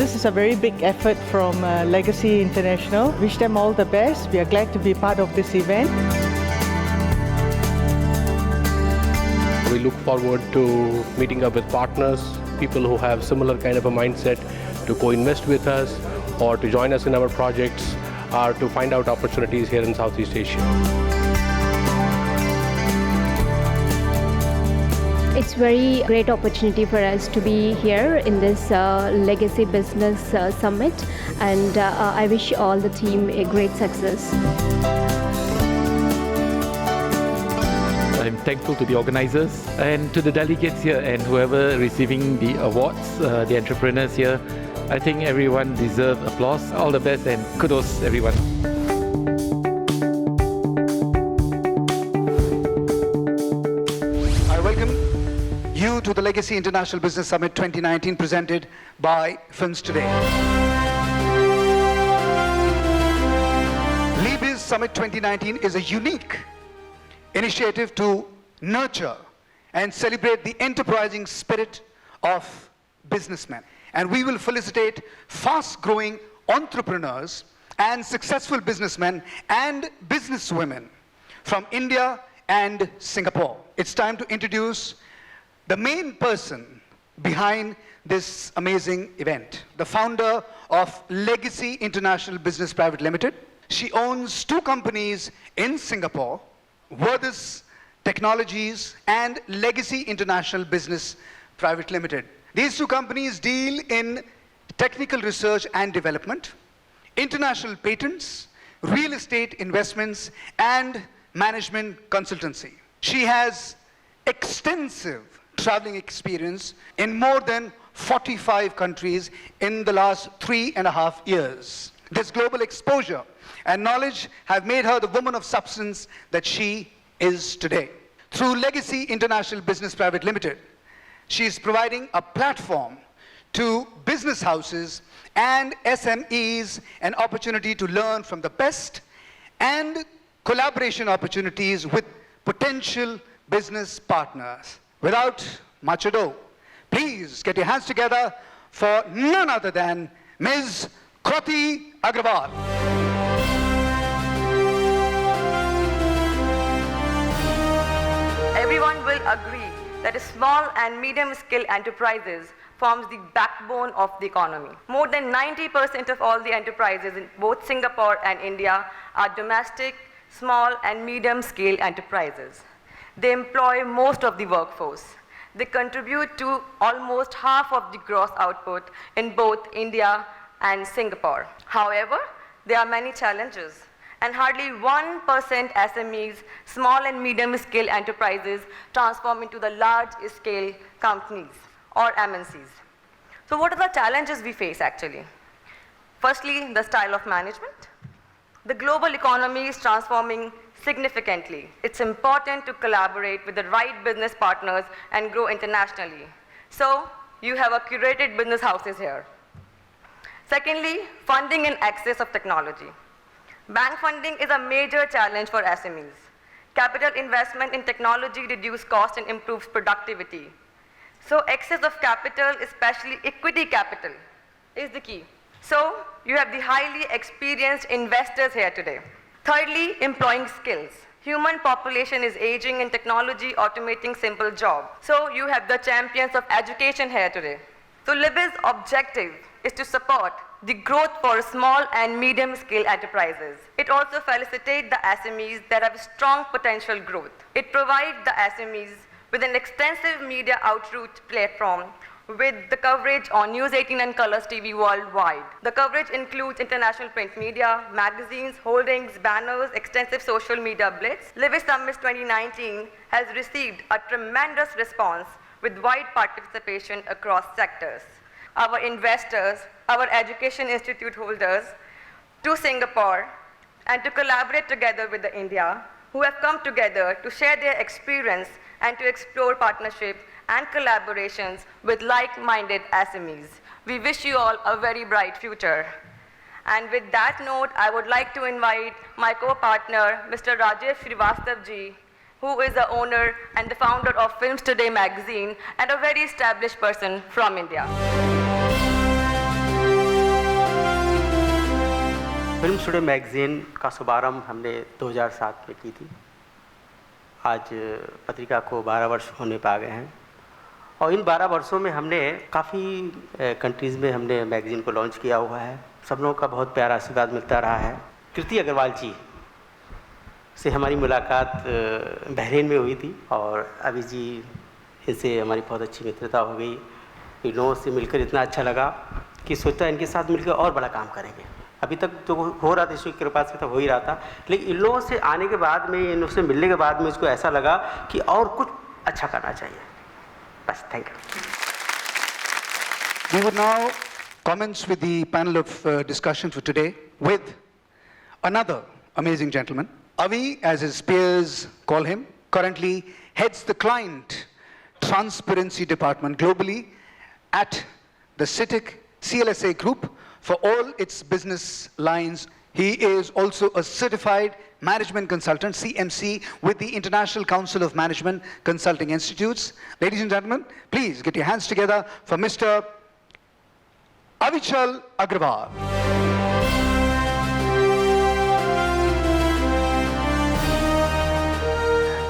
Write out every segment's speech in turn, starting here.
This is a very big effort from Legacy International. Wish them all the best. We are glad to be part of this event. We look forward to meeting up with partners, people who have similar kind of a mindset to co-invest with us or to join us in our projects or to find out opportunities here in Southeast Asia. It's very great opportunity for us to be here in this Legacy Business Summit, and I wish all the team a great success. I'm thankful to the organizers and to the delegates here and whoever receiving the awards, the entrepreneurs here. I think everyone deserves applause. All the best and kudos everyone. I welcome you to the Legacy International Business Summit 2019 presented by Films Today. LIBIZ Summit 2019 is a unique initiative to nurture and celebrate the enterprising spirit of businessmen. And we will felicitate fast-growing entrepreneurs and successful businessmen and businesswomen from India and Singapore. It's time to introduce the main person behind this amazing event, the founder of Legacy International Business Private Limited. She owns 2 companies in Singapore, LIBIZ Technologies and Legacy International Business Private Limited. These 2 companies deal in technical research and development, international patents, real estate investments, and management consultancy. She has extensive traveling experience in more than 45 countries in the last 3.5 years. This global exposure and knowledge have made her the woman of substance that she is today. Through Legacy International Business Private Limited, she is providing a platform to business houses and SMEs an opportunity to learn from the best and collaboration opportunities with potential business partners. Without much ado, please get your hands together for none other than Ms. Krati Agrawal. Everyone will agree that small and medium-scale enterprises forms the backbone of the economy. More than 90% of all the enterprises in both Singapore and India are domestic, small and medium-scale enterprises. They employ most of the workforce. They contribute to almost half of the gross output in both India and Singapore. However, there are many challenges, and hardly 1% SMEs, small and medium-scale enterprises, transform into the large-scale companies or MNCs. So what are the challenges we face actually? Firstly, the style of management. The global economy is transforming significantly. It's important to collaborate with the right business partners and grow internationally. So you have a curated business houses here. Secondly, funding and access of technology. Bank funding is a major challenge for SMEs. Capital investment in technology reduces cost and improves productivity. So access of capital, especially equity capital, is the key. So you have the highly experienced investors here today. Thirdly, employing skills. Human population is aging and technology automating simple jobs. So you have the champions of education here today. So LIBIZ's objective is to support the growth for small and medium-scale enterprises. It also facilitates the SMEs that have strong potential growth. It provides the SMEs with an extensive media outreach platform with the coverage on News 18 and Colors TV worldwide. The coverage includes international print media, magazines, holdings, banners, extensive social media blitz. LIBIZ Summit 2019 has received a tremendous response with wide participation across sectors. Our investors, our education institute holders to Singapore and to collaborate together with the India, who have come together to share their experience and to explore partnership and collaborations with like-minded SMEs. We wish you all a very bright future. And with that note, I would like to invite my co-partner, Mr. Rajesh Srivastav ji, who is the owner and the founder of Films Today magazine and a very established person from India. Film studio magazine का शुभारंभ हमने 2007 में की थी। आज पत्रिका को 12 वर्ष होने पा गए हैं और इन 12 वर्षों में हमने काफ़ी कंट्रीज़ में हमने मैगज़ीन को लॉन्च किया हुआ है। सब लोगों का बहुत प्यारा आशीर्वाद मिलता रहा है। कृति अग्रवाल जी से हमारी मुलाकात बहरीन में हुई थी और अभी जी इनसे हमारी बहुत अच्छी मित्रता हो गई। इन लोगों से मिलकर इतना अच्छा लगा कि सोचा इनके साथ मिलकर और बड़ा काम करेंगे। अभी तक जो हो रहा था ईश्वर की कृपा से तो हो ही रहा था, लेकिन इन लोगों से आने के बाद में, इन लोगों से मिलने के बाद में इसको ऐसा लगा कि और कुछ अच्छा करना चाहिए। बस, thank you. We would now commence with the panel of discussion for today with another amazing gentleman. Avi, as his peers call him, currently heads the client transparency department globally at the CITIC CLSA group for all its business lines. He is also a certified management consultant, CMC, with the International Council of Management Consulting Institutes. Ladies and gentlemen, please get your hands together for Mr. Avichal Agrawal.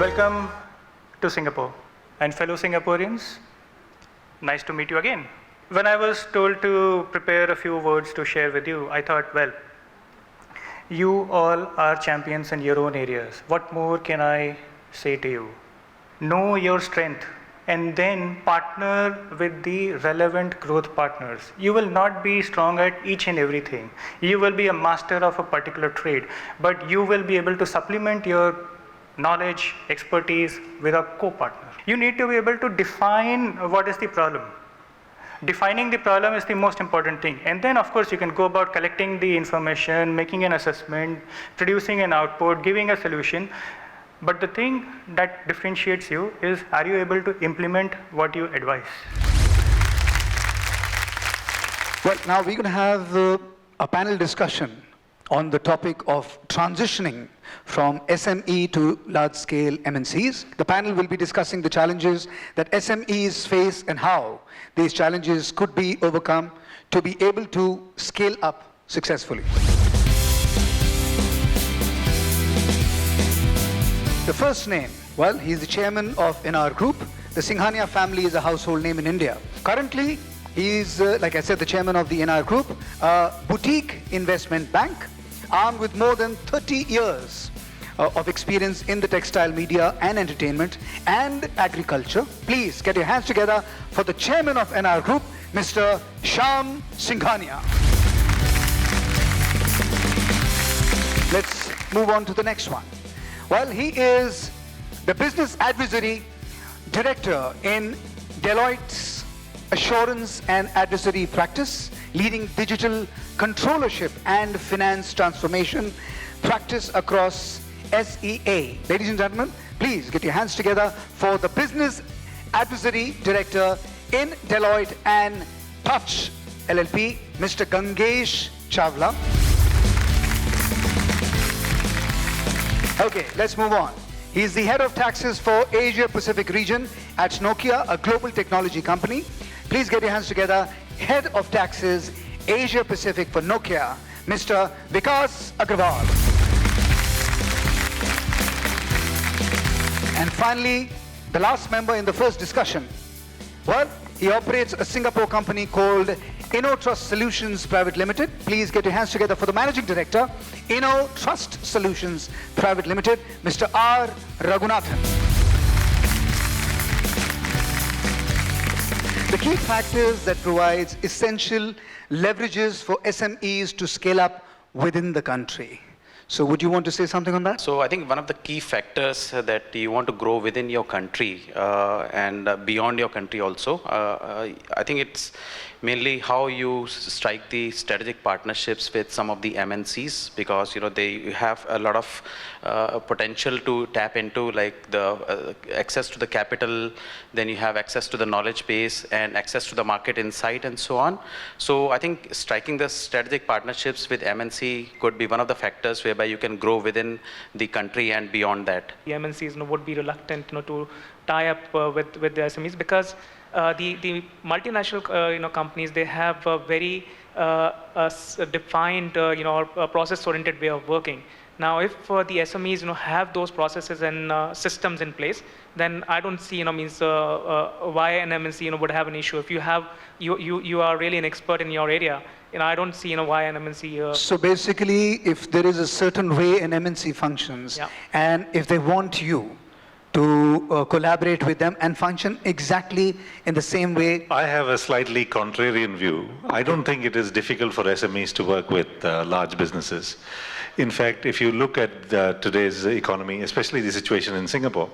Welcome to Singapore. And fellow Singaporeans, nice to meet you again. When I was told to prepare a few words to share with you, I thought, well, you all are champions in your own areas. What more can I say to you? Know your strength and then partner with the relevant growth partners. You will not be strong at each and everything. You will be a master of a particular trade, but you will be able to supplement your knowledge, expertise with a co-partner. You need to be able to define what is the problem. Defining the problem is the most important thing. And then, of course, you can go about collecting the information, making an assessment, producing an output, giving a solution. But the thing that differentiates you is, are you able to implement what you advise? Well, now we're going to have a panel discussion on the topic of transitioning from SME to large-scale MNCs. The panel will be discussing the challenges that SMEs face and how these challenges could be overcome to be able to scale up successfully. The first name, well, he's the chairman of NR Group. The Singhania family is a household name in India. Currently, he's, like I said, the chairman of the NR Group, a boutique investment bank, armed with more than 30 years of experience in the textile media and entertainment and agriculture. Please get your hands together for the chairman of NR Group, Mr. Shyam Singhania. Let's move on to the next one. Well, he is the business advisory director in Deloitte's assurance and advisory practice, leading digital controllership and finance transformation practice across SEA. Ladies and gentlemen, please get your hands together for the business advisory director in Deloitte and Touch LLP, Mr. Gangesh Chawla. Okay, let's move on. He's the head of taxes for Asia Pacific region at Nokia, a global technology company. Please get your hands together. Head of taxes Asia Pacific for Nokia, Mr. Vikas Agrawal. And finally, the last member in the first discussion. Well, he operates a Singapore company called InnoTrust Solutions Private Limited. Please get your hands together for the managing director, InnoTrust Solutions Private Limited, Mr. R. Raghunathan. The key factors that provides essential leverages for SMEs to scale up within the country. So would you want to say something on that? So I think one of the key factors that you want to grow within your country and beyond your country also, I think it's mainly how you strike the strategic partnerships with some of the MNCs, because they have a lot of potential to tap into, like the access to the capital, then you have access to the knowledge base and access to the market insight and so on. So I think striking the strategic partnerships with MNC could be one of the factors whereby you can grow within the country and beyond that. The MNCs would be reluctant to tie up with the SMEs, because the multinational companies, they have a very defined process-oriented way of working. Now, if the SMEs have those processes and systems in place, then I don't see why an MNC would have an issue. If you are really an expert in your area, I don't see why an MNC. So basically, if there is a certain way an MNC functions, Yeah. and if they want you to collaborate with them and function exactly in the same way. I have a slightly contrarian view. I don't think it is difficult for SMEs to work with large businesses. In fact, if you look at today's economy, especially the situation in Singapore,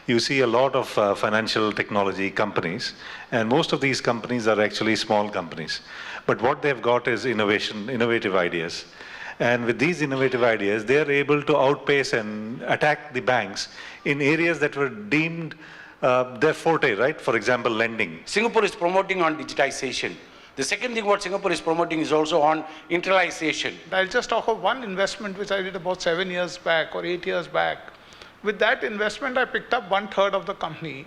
you see a lot of financial technology companies, and most of these companies are actually small companies. But what they've got is innovative ideas. And with these innovative ideas, they are able to outpace and attack the banks in areas that were deemed their forte, right? For example, lending. Singapore is promoting on digitization. The second thing what Singapore is promoting is also on internalization. I'll just talk of one investment which I did about 7 years back or 8 years back. With that investment, I picked up 1/3 of the company.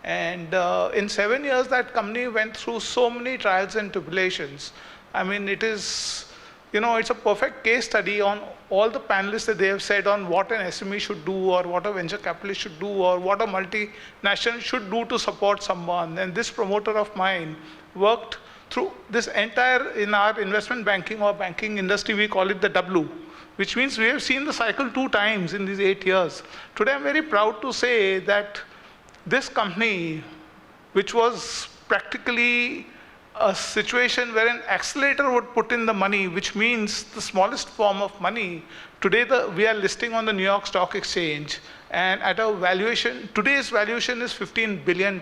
And in 7 years, that company went through so many trials and tribulations. I mean, it is, it's a perfect case study on all the panelists that they have said on what an SME should do, or what a venture capitalist should do, or what a multinational should do to support someone. And this promoter of mine worked through this entire, in our investment banking or banking industry, we call it the W, which means we have seen the cycle 2 times in these 8 years. Today, I'm very proud to say that this company, which was practically a situation where an accelerator would put in the money, which means the smallest form of money, today we are listing on the New York Stock Exchange, and at a valuation, today's valuation is $15 billion.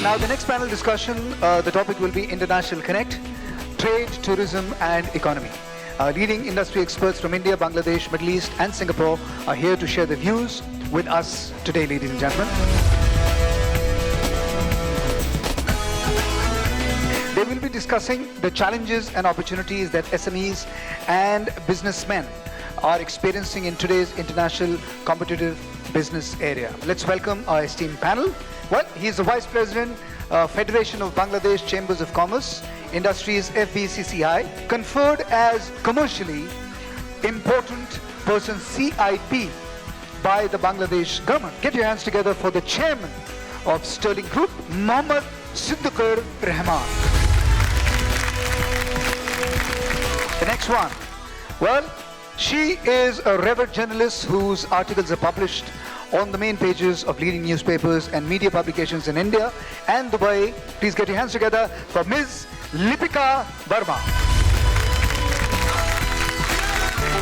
Now, the next panel discussion, the topic will be International Connect, Trade, Tourism and Economy. Leading industry experts from India, Bangladesh, Middle East and Singapore are here to share their views with us today, ladies and gentlemen. They will be discussing the challenges and opportunities that SMEs and businessmen are experiencing in today's international competitive business area. Let's welcome our esteemed panel. Well, he is the Vice President, Federation of Bangladesh Chambers of Commerce, Industries FBCCI, conferred as commercially important person CIP by the Bangladesh government. Get your hands together for the chairman of Sterling Group, Mohammad Siddiqur Rahman. The next one. Well, she is a revered journalist whose articles are published on the main pages of leading newspapers and media publications in India and Dubai. Please get your hands together for Ms. Lipika Verma.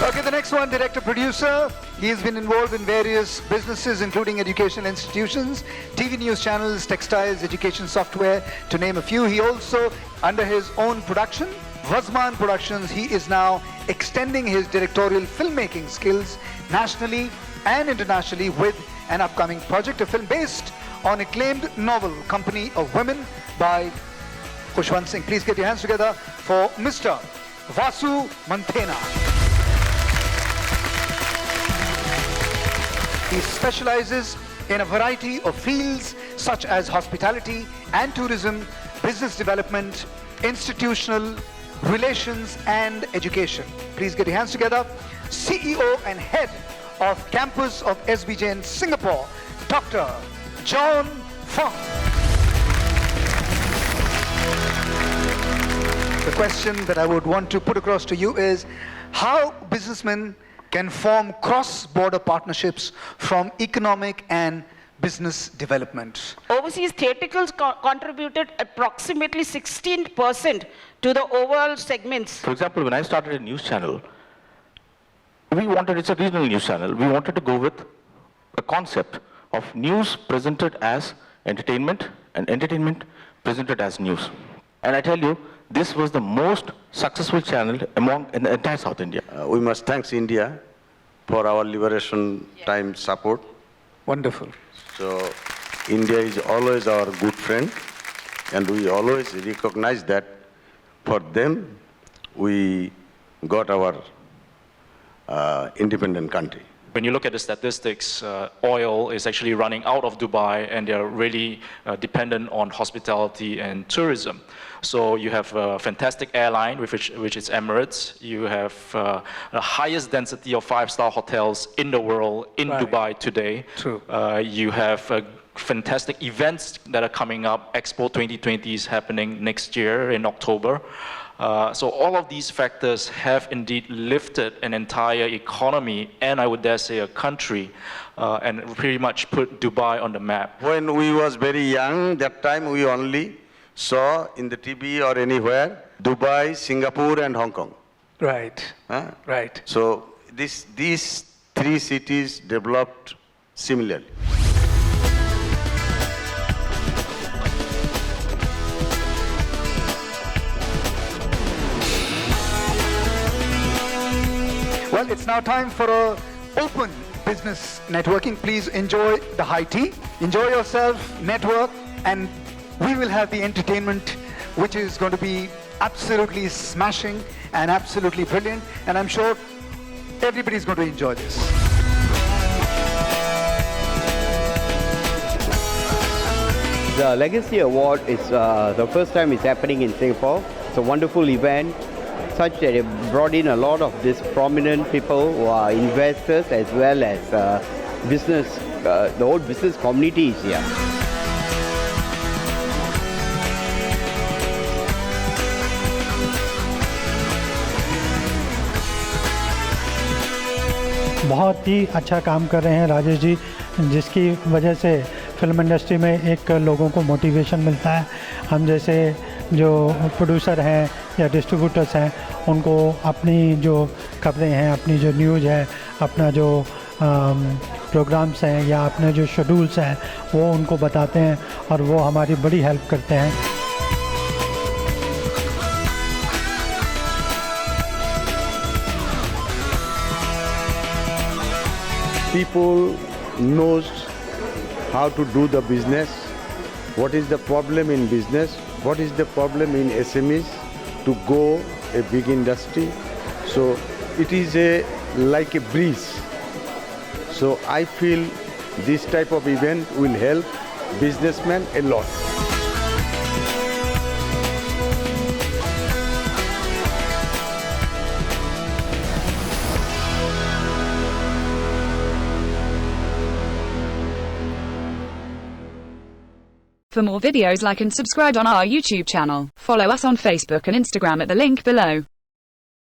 Okay, the next one, director-producer. He has been involved in various businesses, including educational institutions, TV news channels, textiles, education software, to name a few. He also, under his own production, Vazman Productions, he is now extending his directorial filmmaking skills nationally and internationally with an upcoming project, a film based on acclaimed novel Company of Women by Khushwant Singh. Please get your hands together for Mr. Vasu Manthena. He specializes in a variety of fields such as hospitality and tourism, business development, institutional relations and education. Please get your hands together. CEO and head of campus of SBJ in Singapore, Dr. John Fong. The question that I would want to put across to you is how businessmen can form cross-border partnerships from economic and business development. Overseas theatricals contributed approximately 16% to the overall segments. For example, when I started a news channel, it's a regional news channel, we wanted to go with a concept of news presented as entertainment and entertainment presented as news. And I tell you, this was the most successful channel in the entire South India. We must thank India for our liberation time support. Wonderful. So India is always our good friend, and we always recognize that for them we got our independent country. When you look at the statistics, oil is actually running out of Dubai, and they're really dependent on hospitality and tourism. So you have a fantastic airline, which is Emirates. You have the highest density of 5-star hotels in the world in Dubai today. True. You have fantastic events that are coming up. Expo 2020 is happening next year in October. So all of these factors have indeed lifted an entire economy, and I would dare say a country, and pretty much put Dubai on the map. When we was very young, that time we only saw in the TV or anywhere, Dubai, Singapore and Hong Kong. Right. Right. So these three cities developed similarly. Well, it's now time for an open business networking. Please enjoy the high tea, enjoy yourself, network, and we will have the entertainment, which is going to be absolutely smashing and absolutely brilliant. And I'm sure everybody's going to enjoy this. The Legacy Award is the first time it's happening in Singapore. It's a wonderful event, such that it brought in a lot of these prominent people who are investors as well as business, the whole business community is here. बहुत ही अच्छा काम कर रहे हैं राजेश जी, जिसकी वजह से film industry में एक लोगों को मोटिवेशन मिलता है। हम जैसे जो प्रोड्यूसर हैं या डिस्ट्रीब्यूटर्स हैं, उनको अपनी जो खबरें हैं, अपनी जो न्यूज़ है, अपना जो प्रोग्राम्स हैं या अपने जो शेड्यूल्स हैं, वो उनको बताते हैं और वो हमारी बड़ी हेल्प करते हैं। People knows how to do the business, what is the problem in business, what is the problem in SMEs to go a big industry. So it is like a breeze. So I feel this type of event will help businessmen a lot. For more videos, like and subscribe on our YouTube channel. Follow us on Facebook and Instagram at the link below.